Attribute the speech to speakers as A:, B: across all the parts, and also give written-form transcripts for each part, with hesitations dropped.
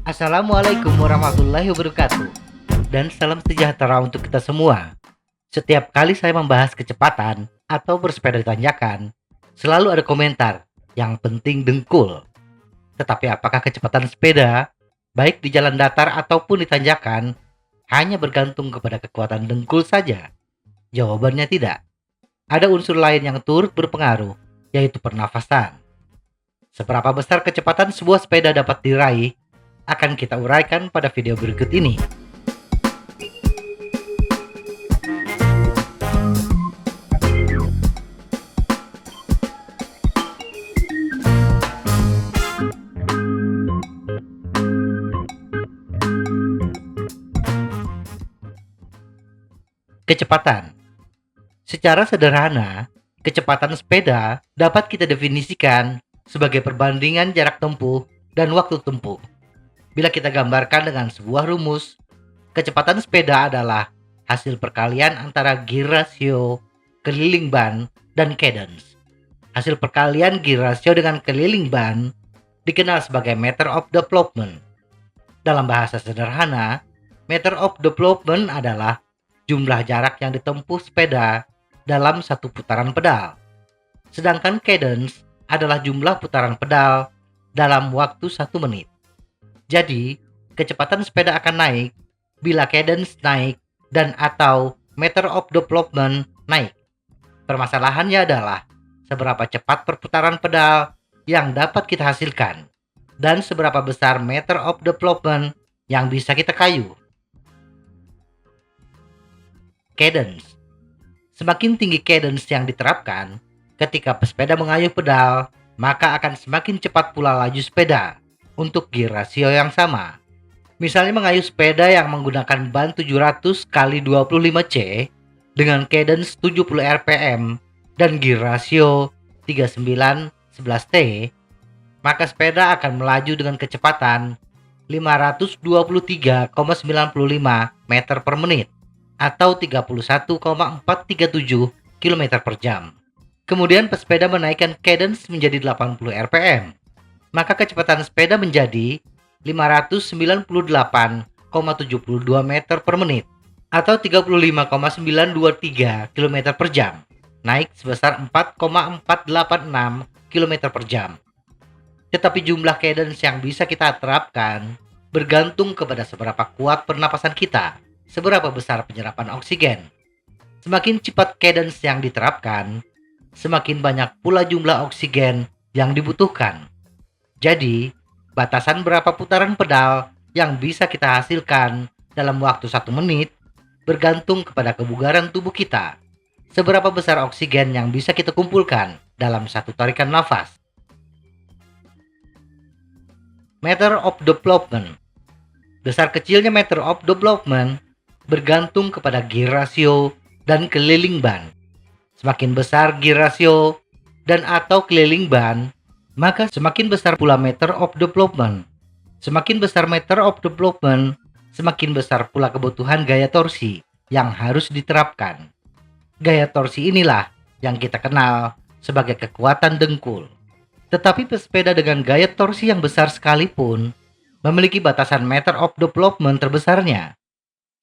A: Assalamualaikum warahmatullahi wabarakatuh, dan salam sejahtera untuk kita semua. Setiap kali saya membahas kecepatan atau bersepeda di tanjakan, selalu ada komentar, yang penting dengkul. Tetapi apakah kecepatan sepeda, baik di jalan datar ataupun di tanjakan, hanya bergantung kepada kekuatan dengkul saja? Jawabannya tidak. Ada unsur lain yang turut berpengaruh, yaitu pernafasan. Seberapa besar kecepatan sebuah sepeda dapat diraih akan kita uraikan pada video berikut ini. Kecepatan. Secara sederhana, kecepatan sepeda dapat kita definisikan sebagai perbandingan jarak tempuh dan waktu tempuh. Bila kita gambarkan dengan sebuah rumus, kecepatan sepeda adalah hasil perkalian antara gear ratio, keliling ban, dan cadence. Hasil perkalian gear ratio dengan keliling ban dikenal sebagai meter of development. Dalam bahasa sederhana, meter of development adalah jumlah jarak yang ditempuh sepeda dalam satu putaran pedal. Sedangkan cadence adalah jumlah putaran pedal dalam waktu 1 menit. Jadi, kecepatan sepeda akan naik bila cadence naik dan atau meter of development naik. Permasalahannya adalah seberapa cepat perputaran pedal yang dapat kita hasilkan dan seberapa besar meter of development yang bisa kita kayu. Cadence. Semakin tinggi cadence yang diterapkan ketika pesepeda mengayuh pedal, maka akan semakin cepat pula laju sepeda untuk gear ratio yang sama. Misalnya mengayuh sepeda yang menggunakan ban 700 x 25C dengan cadence 70 rpm dan gear ratio 3911T, maka sepeda akan melaju dengan kecepatan 523,95 meter per menit atau 31,437 km per jam. Kemudian pesepeda menaikkan cadence menjadi 80 rpm, maka kecepatan sepeda menjadi 598,72 meter per menit atau 35,923 km per jam, naik sebesar 4,486 km per jam. Tetapi jumlah cadence yang bisa kita terapkan bergantung kepada seberapa kuat pernapasan kita, seberapa besar penyerapan oksigen. Semakin cepat cadence yang diterapkan, semakin banyak pula jumlah oksigen yang dibutuhkan. Jadi, batasan berapa putaran pedal yang bisa kita hasilkan dalam waktu 1 menit bergantung kepada kebugaran tubuh kita. Seberapa besar oksigen yang bisa kita kumpulkan dalam satu tarikan nafas. Meter of development. Besar kecilnya meter of development bergantung kepada gear ratio dan keliling ban. Semakin besar gear ratio dan atau keliling ban, maka semakin besar pula meter of development. Semakin besar meter of development, semakin besar pula kebutuhan gaya torsi yang harus diterapkan. Gaya torsi inilah yang kita kenal sebagai kekuatan dengkul. Tetapi pesepeda dengan gaya torsi yang besar sekalipun memiliki batasan meter of development terbesarnya.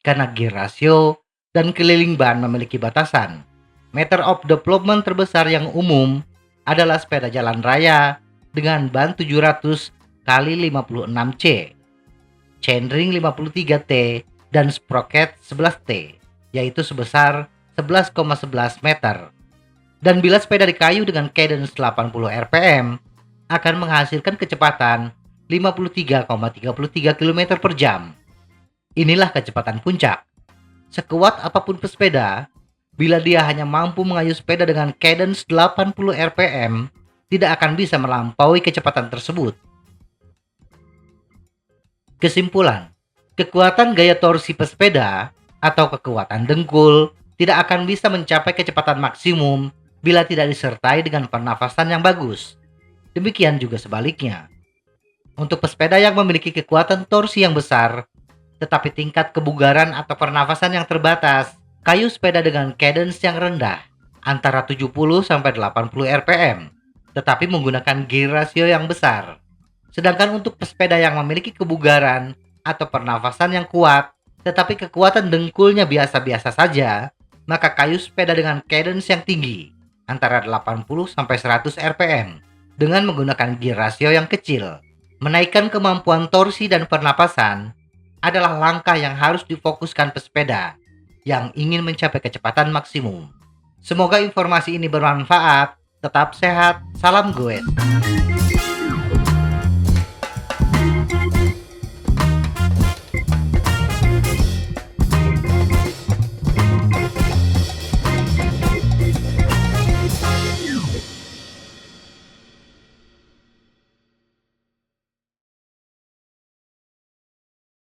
A: Karena gear ratio dan keliling ban memiliki batasan. Meter of development terbesar yang umum adalah sepeda jalan raya dengan ban 700 x 56C, chainring 53T, dan sprocket 11T, yaitu sebesar 11,11 meter. Dan bila sepeda dikayu dengan cadence 80 rpm, akan menghasilkan kecepatan 53,33 km per jam. Inilah kecepatan puncak. Sekuat apapun pesepeda, bila dia hanya mampu mengayuh sepeda dengan cadence 80 rpm, tidak akan bisa melampaui kecepatan tersebut. Kesimpulan, kekuatan gaya torsi pesepeda atau kekuatan dengkul tidak akan bisa mencapai kecepatan maksimum bila tidak disertai dengan pernafasan yang bagus. Demikian juga sebaliknya. Untuk pesepeda yang memiliki kekuatan torsi yang besar, tetapi tingkat kebugaran atau pernafasan yang terbatas, kayu sepeda dengan cadence yang rendah, antara 70 sampai 80 rpm, tetapi menggunakan gear rasio yang besar. Sedangkan untuk pesepeda yang memiliki kebugaran atau pernafasan yang kuat, tetapi kekuatan dengkulnya biasa-biasa saja, maka kayu sepeda dengan cadence yang tinggi, antara 80-100 rpm, dengan menggunakan gear rasio yang kecil. Menaikkan kemampuan torsi dan pernapasan adalah langkah yang harus difokuskan pesepeda yang ingin mencapai kecepatan maksimum. Semoga informasi ini bermanfaat. Tetap sehat, salam goes.